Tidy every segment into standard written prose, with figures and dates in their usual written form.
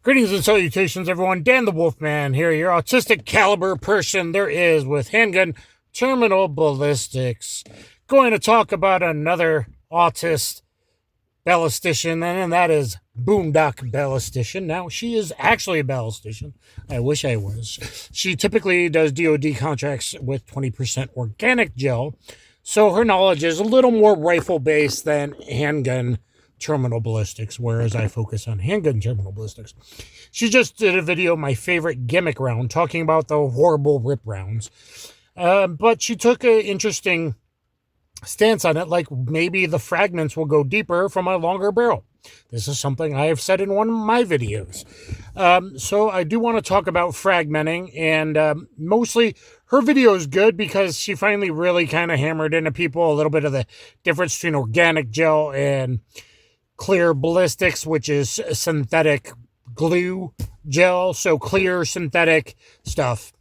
Greetings and salutations, everyone. Dan the Wolfman here, your autistic caliber person there is with handgun terminal ballistics. Going to talk about another autist ballistician, and that is Boondock Ballistician. Now, she is actually a ballistician. I wish I was. She typically does DoD contracts with 20% organic gel, so her knowledge is a little more rifle-based than handgun terminal ballistics, whereas I focus on handgun terminal ballistics. She just did a video, my favorite gimmick round, talking about the horrible rip rounds. But she took an interesting stance on it, like maybe the fragments will go deeper from a longer barrel. This is something I have said in one of my videos. So I do want to talk about fragmenting, and mostly her video is good because she finally really kind of hammered into people a little bit of the difference between organic gel and clear ballistics, which is synthetic glue gel, so clear synthetic stuff.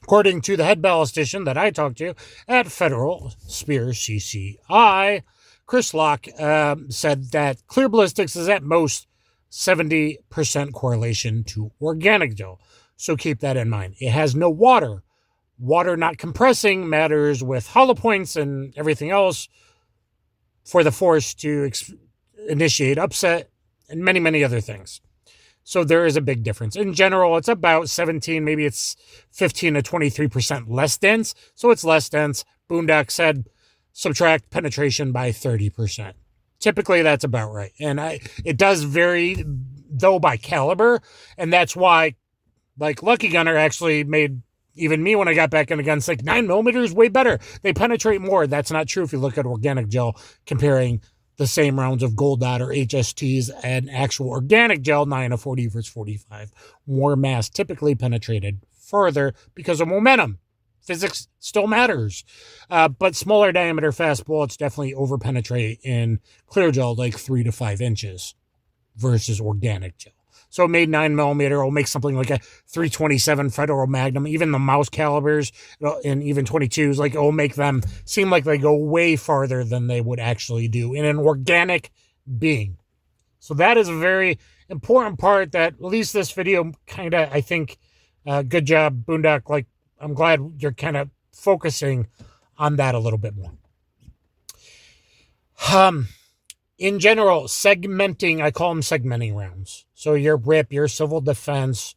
According to the head ballistician that I talked to at Federal Spears CCI, Chris Locke said that clear ballistics is at most 70% correlation to organic gel. So keep that in mind. It has no water. Water not compressing matters with hollow points and everything else for the force to initiate upset and many, many other things. So there is a big difference. In general, it's about 17, maybe it's 15 to 23% less dense. So it's less dense. Boondock said subtract penetration by 30%. Typically, that's about right. And it does vary, though, by caliber. And that's why, like, Lucky Gunner actually made even me, when I got back into guns, like 9mm is way better. They penetrate more. That's not true if you look at organic gel, comparing the same rounds of Gold Dot or HSTs and actual organic gel, 9 to 40 versus 45. More mass typically penetrated further because of momentum. Physics still matters. But smaller diameter fast bullets definitely over-penetrate in clear gel, like 3 to 5 inches versus organic gel. So it made 9mm, it'll make something like a 327 Federal Magnum. Even the mouse calibers and even 22s, like, it'll make them seem like they go way farther than they would actually do in an organic being. So that is a very important part that at least this video kind of, I think, good job, Boondock. Like, I'm glad you're kind of focusing on that a little bit more. In general, segmenting, I call them segmenting rounds. So your RIP, your civil defense,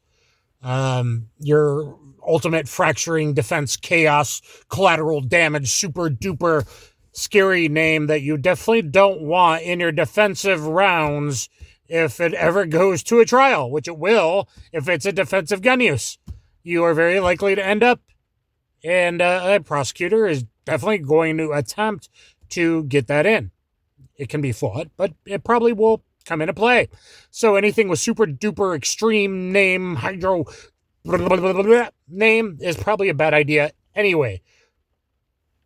your ultimate fracturing defense, chaos, collateral damage, super duper scary name that you definitely don't want in your defensive rounds if it ever goes to a trial, which it will if it's a defensive gun use. You are very likely to end up, and a prosecutor is definitely going to attempt to get that in. It can be fought, but it probably will come into play. So anything with super duper extreme name, hydro blah, blah, blah, blah, blah, name is probably a bad idea anyway.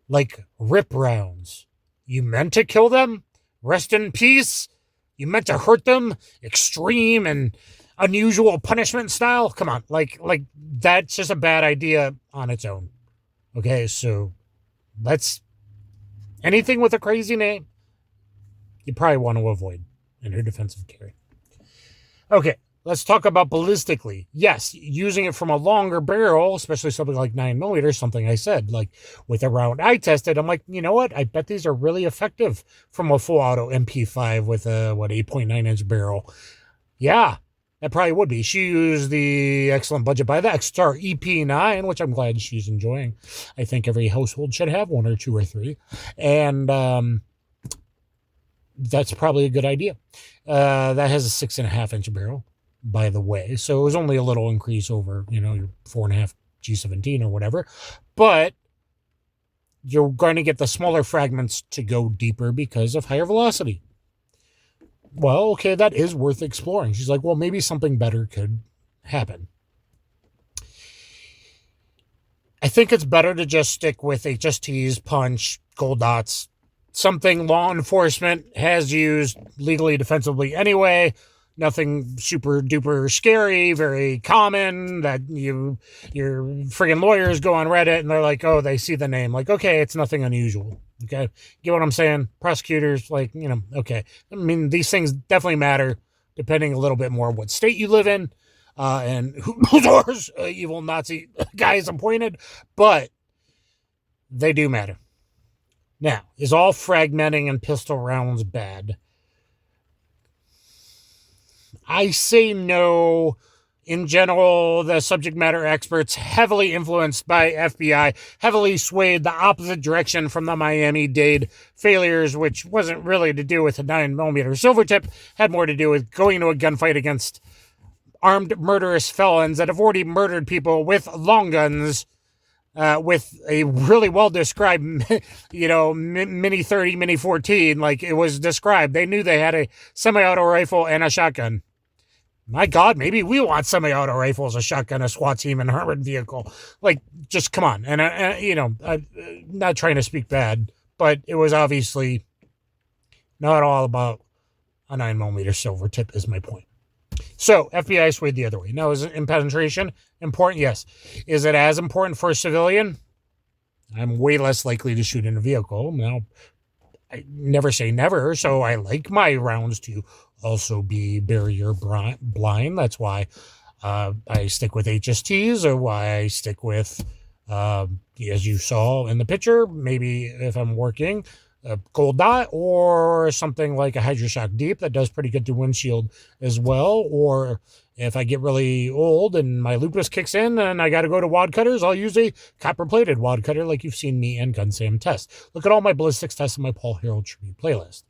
Like rip rounds. You meant to kill them? Rest in peace? You meant to hurt them? Extreme and unusual punishment style? Come on. Like that's just a bad idea on its own. Okay, so anything with a crazy name, you probably want to avoid in your defensive carry. Okay, let's talk about ballistically. Yes, using it from a longer barrel, especially something like 9mm, something I said, like with a round I tested, I'm like, you know what? I bet these are really effective from a full auto MP5 with a, 8.9-inch barrel. Yeah, that probably would be. She used the excellent budget buy, the X-Star EP9, which I'm glad she's enjoying. I think every household should have one or two or three. And, that's probably a good idea. That has a 6.5-inch barrel, by the way. So it was only a little increase over, your 4.5 G17 or whatever. But you're going to get the smaller fragments to go deeper because of higher velocity. Well, okay, that is worth exploring. She's like, well, maybe something better could happen. I think it's better to just stick with HSTs, punch, Gold Dots, something law enforcement has used legally, defensively anyway. Nothing super duper scary, very common that your friggin' lawyers go on Reddit and they're like, oh, they see the name. Like, okay, it's nothing unusual. Okay. Get what I'm saying? Prosecutors, like, okay. I mean, these things definitely matter, depending a little bit more what state you live in, and whose doors evil Nazi guys appointed, but they do matter. Now, is all fragmenting and pistol rounds bad? I say no. In general, the subject matter experts, heavily influenced by FBI, heavily swayed the opposite direction from the Miami-Dade failures, which wasn't really to do with a 9mm silver tip, had more to do with going to a gunfight against armed murderous felons that have already murdered people with long guns, with a really well-described, Mini 30, Mini 14, like it was described. They knew they had a semi-auto rifle and a shotgun. My God, maybe we want semi-auto rifles, a shotgun, a SWAT team, and an armored vehicle. Like, just come on. And, I'm not trying to speak bad, but it was obviously not all about a 9mm silver tip is my point. So, FBI swayed the other way. Now, is penetration important? Yes. Is it as important for a civilian? I'm way less likely to shoot in a vehicle. Now, I never say never, so I like my rounds to also be barrier blind. That's why I stick with HSTs, or why I stick with, as you saw in the picture, maybe if I'm working, a gold dot, or something like a Hydroshock Deep that does pretty good to windshield as well. Or if I get really old and my lupus kicks in and I got to go to wad cutters, I'll use a copper-plated wad cutter like you've seen me and Gun Sam test. Look at all my ballistics tests in my Paul Harrell tribute playlist.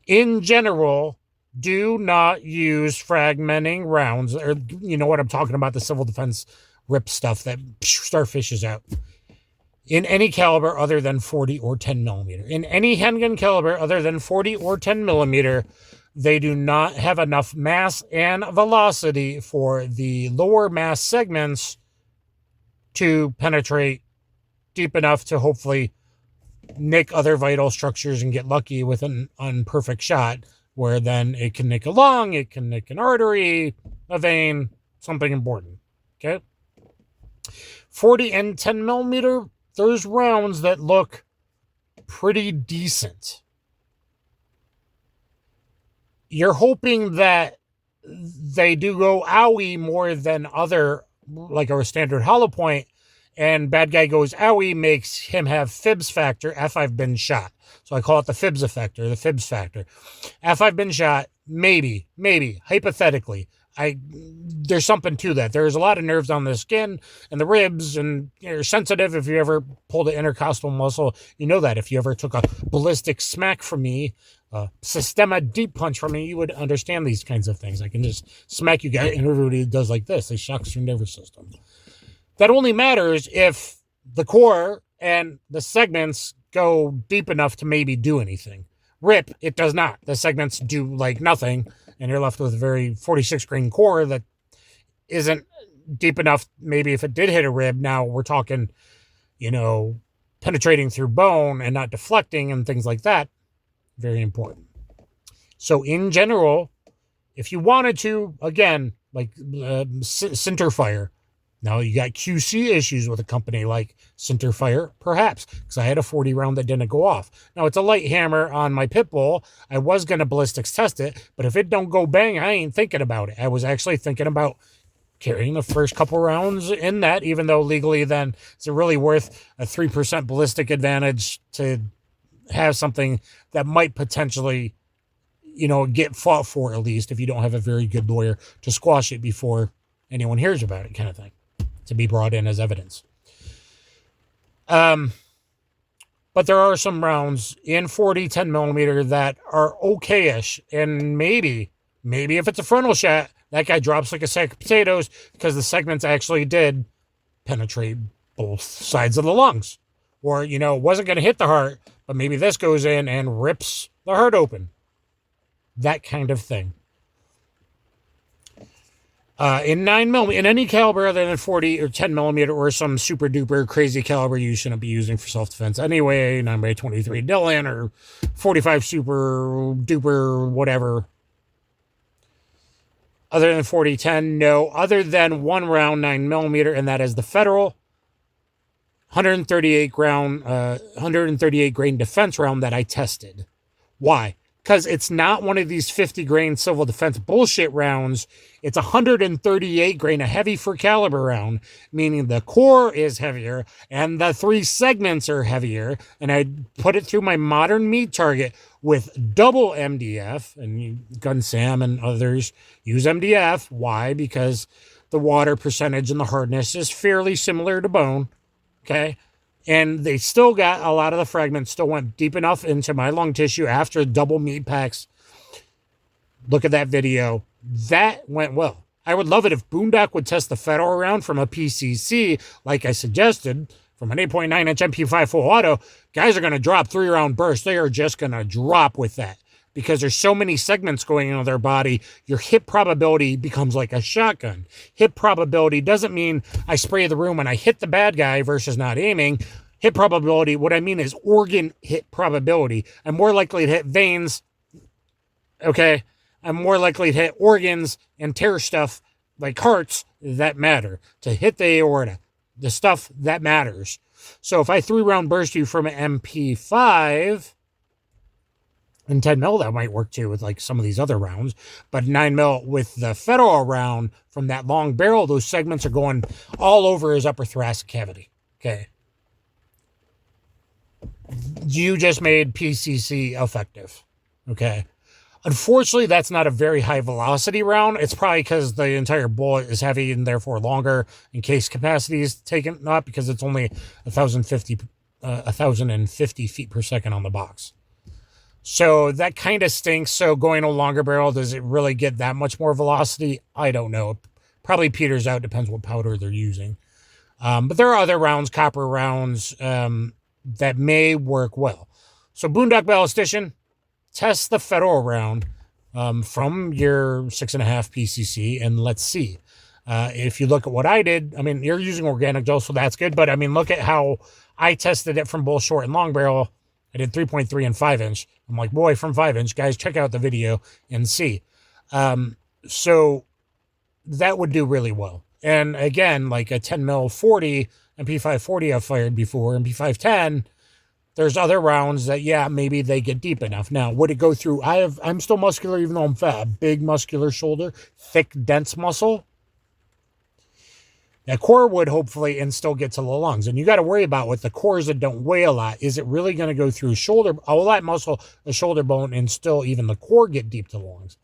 In general, do not use fragmenting rounds, or you know what I'm talking about, the civil defense rip stuff that starfishes out, in any caliber other than 40 or 10mm. In any handgun caliber other than 40 or 10mm, they do not have enough mass and velocity for the lower mass segments to penetrate deep enough to hopefully nick other vital structures and get lucky with an unperfect shot, where then it can nick a lung, it can nick an artery, a vein, something important. Okay? 40 and 10mm, there's rounds that look pretty decent. You're hoping that they do go owie more than other, like a standard hollow point, and bad guy goes owie makes him have FIBS factor, F I've been shot. So I call it the FIBS effect, or the FIBS factor. F I've been shot, maybe, hypothetically. There's something to that. There's a lot of nerves on the skin and the ribs, and you're sensitive. If you ever pulled an intercostal muscle, you know that. If you ever took a ballistic smack from me, a Systema deep punch from me, you would understand these kinds of things. I can just smack you guys, and everybody does like this. They shocks your nervous system. That only matters if the core and the segments go deep enough to maybe do anything. Rip, it does not. The segments do like nothing, and you're left with a very 46 grain core that isn't deep enough. Maybe if it did hit a rib, now we're talking, penetrating through bone and not deflecting and things like that. Very important. So in general, if you wanted to, again, like sinterfire. Now, you got QC issues with a company like sinterfire, perhaps, because I had a 40 round that didn't go off. Now, it's a light hammer on my pit bull. I was going to ballistics test it, but if it don't go bang, I ain't thinking about it. I was actually thinking about carrying the first couple rounds in that, even though legally then it's really worth a 3% ballistic advantage to have something that might potentially, get fought for, at least, if you don't have a very good lawyer to squash it before anyone hears about it, kind of thing, to be brought in as evidence. But there are some rounds in 40, 10mm that are okay-ish, and maybe if it's a frontal shot, that guy drops like a sack of potatoes because the segments actually did penetrate both sides of the lungs. Or, it wasn't going to hit the heart, but maybe this goes in and rips the heart open. That kind of thing. In 9mm, in any caliber other than 40 or 10mm or some super duper crazy caliber you shouldn't be using for self-defense anyway, 9x23 Dillon or 45 super duper whatever. Other than 40-10, no. Other than one round 9mm, and that is the Federal 138 grain defense round that I tested. Why? because it's not one of these 50 grain civil defense bullshit rounds. It's 138 grain, a heavy for caliber round, meaning the core is heavier and the 3 segments are heavier. And I put it through my modern meat target with double MDF, and Gun Sam and others use MDF. Why? Because the water percentage and the hardness is fairly similar to bone. Okay. And they still got a lot of the fragments still went deep enough into my lung tissue after double meat packs. Look at that video. That went well. I would love it if Boondock would test the Federal round from a PCC, like I suggested, from an 8.9 inch MP5 full auto. Guys are going to drop 3-round bursts. They are just going to drop with that because there's so many segments going into their body. Your hit probability becomes like a shotgun. Hit probability doesn't mean I spray the room and I hit the bad guy versus not aiming. Hit probability, what I mean is organ hit probability. I'm more likely to hit veins, okay? I'm more likely to hit organs and tear stuff like hearts that matter. To hit the aorta, the stuff that matters. So if I 3-round burst you from an MP5 and 10 mil, that might work too with like some of these other rounds. But 9 mil with the Federal round from that long barrel, those segments are going all over his upper thoracic cavity. Okay. You just made PCC effective. Okay. Unfortunately, that's not a very high velocity round. It's probably because the entire bullet is heavy and therefore longer in case capacity is taken up because it's only 1,050 feet per second on the box. So that kind of stinks. So going a longer barrel, does it really get that much more velocity? I don't know. Probably peters out. Depends what powder they're using. But there are other rounds, copper rounds, that may work well. So Boondock Ballistician, test the Federal round from your 6.5 PCC, and let's see. If you look at what I did, I mean, you're using organic gel, so that's good. But I mean, look at how I tested it from both short and long barrel. I did 3.3 and 5 inch. I'm like, boy, from 5 inch, guys, check out the video and see. So that would do really well. And again, like a 10 mil 40, MP5 40 I've fired before, MP5 10. There's other rounds that, yeah, maybe they get deep enough. Now, would it go through? I'm still muscular even though I'm fat. Big muscular shoulder, thick, dense muscle. That core would hopefully and still get to the lungs. And you got to worry about with the cores that don't weigh a lot. Is it really going to go through shoulder, all that muscle, the shoulder bone, and still even the core get deep to the lungs?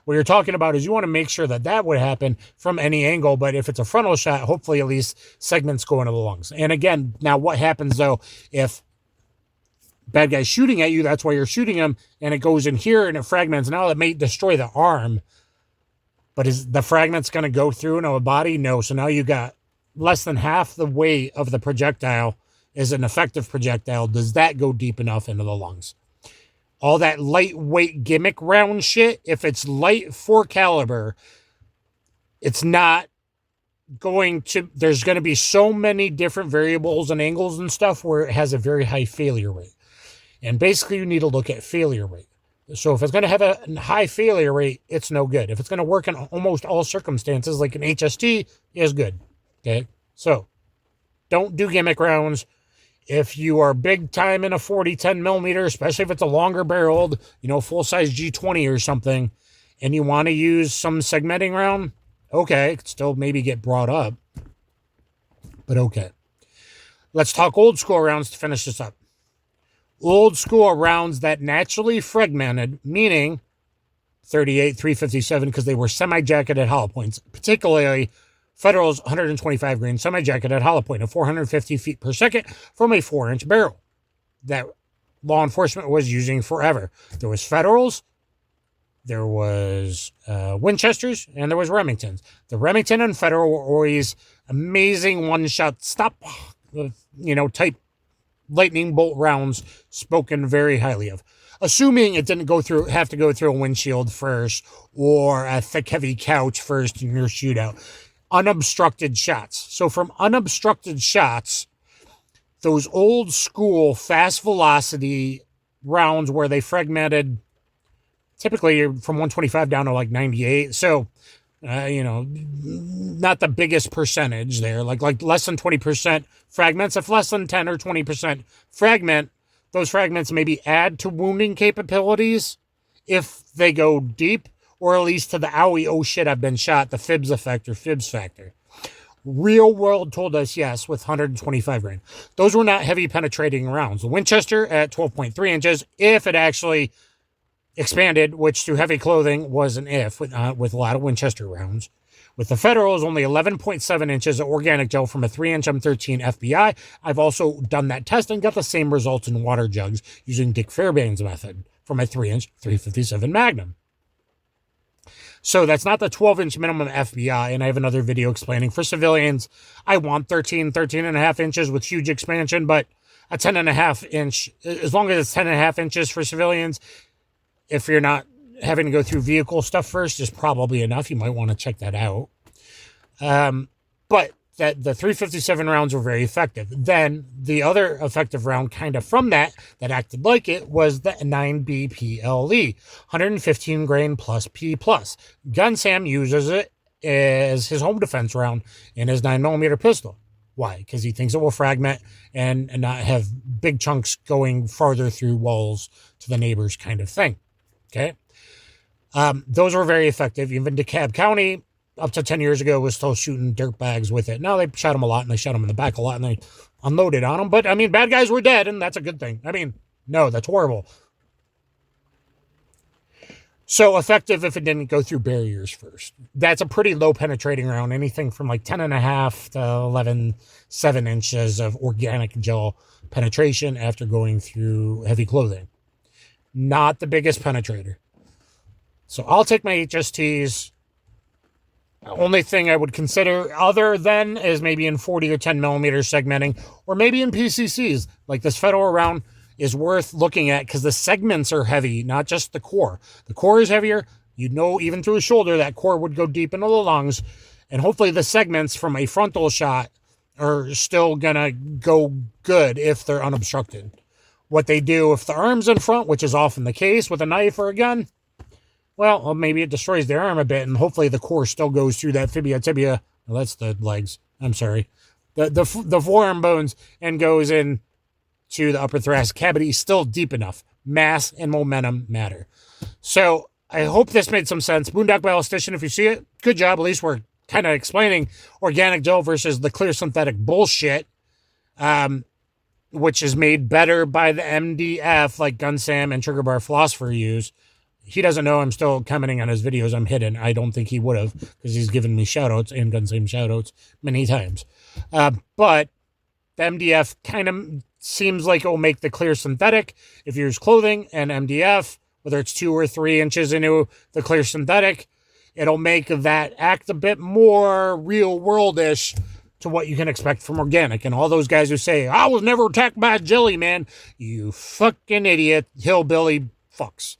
What you're talking about is you want to make sure that that would happen from any angle. But if it's a frontal shot, hopefully at least segments go into the lungs. And again, now what happens though if bad guy's shooting at you, that's why you're shooting him, and it goes in here and it fragments. Now that may destroy the arm, but is the fragments going to go through into a body? No. So now you got less than half the weight of the projectile is an effective projectile. Does that go deep enough into the lungs? All that lightweight gimmick round shit, if it's light for caliber, it's not going to, there's going to be so many different variables and angles and stuff where it has a very high failure rate. And basically you need to look at failure rate. So if it's going to have a high failure rate, it's no good. If it's going to work in almost all circumstances, like an HST, is good. Okay? So don't do gimmick rounds. If you are big time in a 40, 10 millimeter, especially if it's a longer barreled, full-size G20 or something, and you want to use some segmenting round, okay, it could still maybe get brought up. But okay. Let's talk old school rounds to finish this up. Old school rounds that naturally fragmented, meaning 38, 357, because they were semi-jacketed hollow points, particularly Federal's 125 grain semi-jacketed hollow point of 450 feet per second from a 4-inch barrel that law enforcement was using forever. There was Federals, there was Winchesters, and there was Remingtons. The Remington and Federal were always amazing one-shot stop, type lightning bolt rounds spoken very highly of. Assuming it didn't have to go through a windshield first or a thick, heavy couch first in your shootout. Unobstructed shots. So from unobstructed shots, those old school fast velocity rounds where they fragmented typically from 125 down to like 98. So, not the biggest percentage there, like less than 20% fragments. If less than 10 or 20% fragment, those fragments maybe add to wounding capabilities. if they go deep, or at least to the owie, oh shit, I've been shot, the FIBS effect or FIBS factor. Real world told us yes with 125 grain. Those were not heavy penetrating rounds. The Winchester at 12.3 inches, if it actually expanded, which through heavy clothing was an if with a lot of Winchester rounds. With the Federal, is only 11.7 inches of organic gel from a 3-inch M13 FBI. I've also done that test and got the same results in water jugs using Dick Fairbairn's method from a 3-inch 357 Magnum. So that's not the 12-inch minimum FBI, and I have another video explaining for civilians. I want 13.5 inches with huge expansion, but a 10.5 inch, as long as it's 10.5 inches for civilians, if you're not having to go through vehicle stuff first, is probably enough. You might want to check that out. But the 357 rounds were very effective. Then the other effective round kind of from that acted like it was the 9B PLE, 115 grain plus P+. Gun Sam uses it as his home defense round in his 9mm pistol. Why? Because he thinks it will fragment and not have big chunks going farther through walls to the neighbors kind of thing. Okay? Those were very effective. Even DeKalb County, up to 10 years ago, was still shooting dirt bags with it. Now they shot them a lot, and they shot them in the back a lot, and they unloaded on them. But, I mean, bad guys were dead, and that's a good thing. I mean, no, that's horrible. So effective if it didn't go through barriers first. That's a pretty low penetrating round, anything from like 10.5 to 11.7 inches of organic gel penetration after going through heavy clothing. Not the biggest penetrator. So I'll take my HSTs. Only thing I would consider other than is maybe in 40 or 10 millimeter segmenting, or maybe in PCCs. Like this Federal round is worth looking at because the segments are heavy, not just the core. The core is heavier. You know, even through a shoulder, that core would go deep into the lungs. And hopefully the segments from a frontal shot are still going to go good if they're unobstructed. What they do if the arm's in front, which is often the case with a knife or a gun, well, maybe it destroys the arm a bit, and hopefully the core still goes through that tibia. Well, that's the legs. I'm sorry. The forearm bones and goes in to the upper thoracic cavity still deep enough. Mass and momentum matter. So I hope this made some sense. Boondock Ballistician, if you see it, good job. At least we're kind of explaining organic gel versus the clear synthetic bullshit, which is made better by the MDF like Gun Sam and Trigger Bar Philosopher use. He doesn't know I'm still commenting on his videos. I'm hidden. I don't think he would have because he's given me shoutouts and Gun Sam shoutouts many times. But the MDF kind of seems like it will make the clear synthetic if you use clothing and MDF, whether it's 2 or 3 inches into the clear synthetic, it'll make that act a bit more real world-ish to what you can expect from organic. And all those guys who say, I was never attacked by a jelly man, you fucking idiot, hillbilly fucks.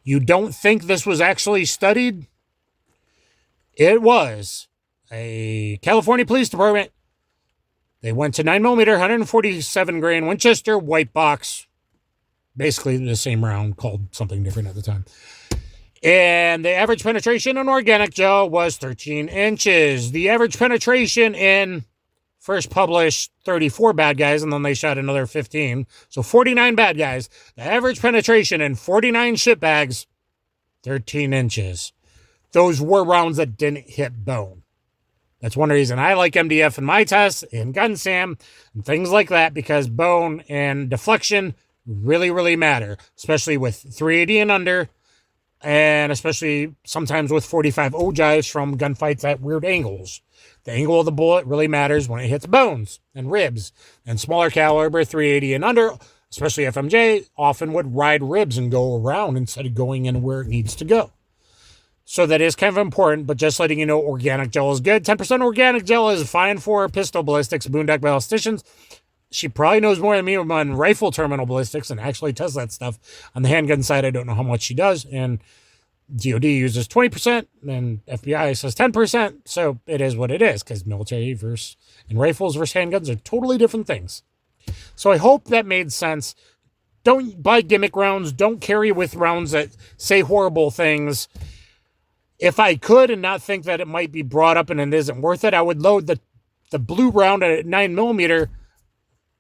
You don't think this was actually studied? It was. A California Police Department. They went to 9mm, 147 grain Winchester, white box. Basically the same round, called something different at the time. And the average penetration in organic gel was 13 inches. The average penetration in first published 34 bad guys, and then they shot another 15. So 49 bad guys. The average penetration in 49 shit bags, 13 inches. Those were rounds that didn't hit bone. That's one reason I like MDF in my tests, in Gun Sam, and things like that, because bone and deflection really, really matter, especially with 380 and under, and especially sometimes with 45 ogives from gunfights at weird angles. The angle of the bullet really matters when it hits bones and ribs. And smaller caliber, 380 and under, especially FMJ, often would ride ribs and go around instead of going in where it needs to go. So that is kind of important, but just letting you know organic gel is good. 10% organic gel is fine for pistol ballistics, Boondock Ballisticians. She probably knows more than me on rifle terminal ballistics and actually does that stuff. On the handgun side, I don't know how much she does. And DOD uses 20% and FBI says 10%. So it is what it is, because military versus and rifles versus handguns are totally different things. So I hope that made sense. Don't buy gimmick rounds. Don't carry with rounds that say horrible things. If I could and not think that it might be brought up and it isn't worth it, I would load the blue round at 9mm,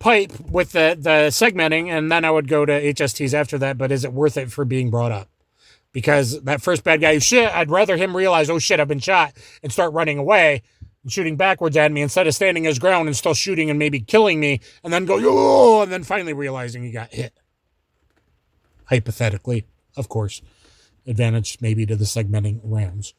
pipe with the segmenting, and then I would go to HSTs after that. But is it worth it for being brought up? Because that first bad guy, shit, I'd rather him realize, oh shit, I've been shot, and start running away and shooting backwards at me instead of standing his ground and still shooting and maybe killing me, and then go, oh, and then finally realizing he got hit. Hypothetically, of course. Advantage maybe to the segmenting rounds.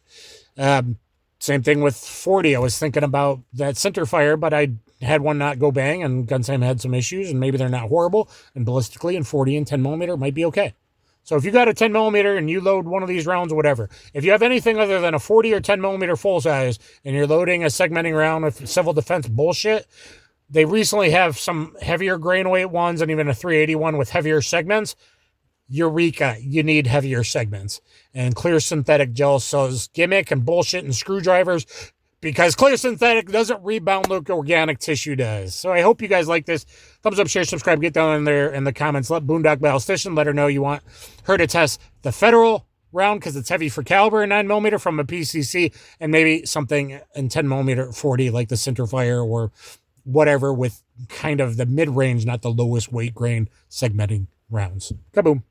Same thing with 40. I was thinking about that centerfire, but I had one not go bang, and Gunsam had some issues, and maybe they're not horrible, and ballistically and 40 and 10 millimeter might be okay. So if you got a 10 millimeter and you load one of these rounds or whatever, if you have anything other than a 40 or 10 millimeter full size and you're loading a segmenting round with civil defense bullshit, they recently have some heavier grain weight ones and even a 381 with heavier segments. Eureka, you need heavier segments. And clear synthetic gel sells gimmick and bullshit and screwdrivers because clear synthetic doesn't rebound like organic tissue does. So I hope you guys like this. Thumbs up, share, subscribe, get down in there in the comments. Let Boondock Ballistician, let her know you want her to test the Federal round because it's heavy for caliber and 9mm from a PCC, and maybe something in 10mm 40 like the centerfire or whatever with kind of the mid-range, not the lowest weight grain segmenting rounds. Kaboom.